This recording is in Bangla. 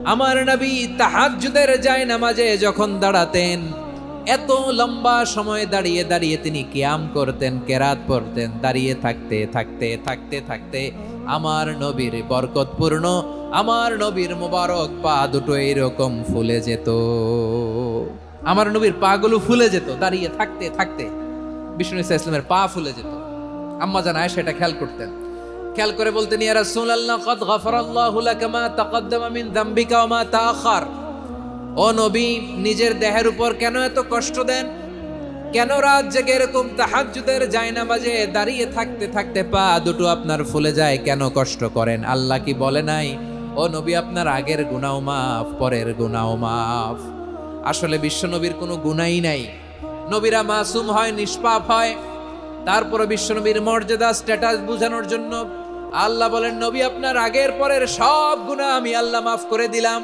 আমার নবী তাহাজ্জুদের জায়নামাজে যখন দাঁড়াতেন, এত লম্বা সময় দাঁড়িয়ে দাঁড়িয়ে তিনি কিয়াম করতেন, কেরাত পড়তেন। দাঁড়িয়ে থাকতে থাকতে থাকতে থাকতে আমার নবীর বরকতপূর্ণ, আমার নবীর মোবারক পা দুটো এইরকম ফুলে যেত। আমার নবীর পা গুলো ফুলে যেত দাঁড়িয়ে থাকতে থাকতে। বিষ্ণু ইসলামের পা ফুলে যেত। আম্মা জান আয়েশা এটা খেয়াল করতেন। খেয়াল করে বলতেন, ইয়া রাসূলুল্লাহ কদ গফারাল্লাহু লাকা মা তাকদ্দামা মিন যামবিকা ওয়া মা তাআখার। ও নবী, নিজের দেহের উপর কেন এত কষ্ট দেন? কেন রাত জেগে এরকম তাহাজ্জুদের জায়নামাজে দাঁড়িয়ে থাকতে থাকতে পা দুটো আপনার ফুলে যায়? কেন কষ্ট করেন? আল্লাহ কি বলে নাই, ও নবী আপনার আগের গুনাহ মাফ, পরের গুনাহ মাফ? আসলে বিশ্ব নবীর কোনো গুনাহই নাই। নবীরা মাসুম হয়, নিষ্পাপ হয়। তারপরে বিশ্বনবীর মর্যাদা, স্ট্যাটাস বোঝানোর জন্য আল্লাহ বলেন, নবী আপনার আগের পরের সব গুনাহ আমি আল্লাহ মাফ করে দিলাম।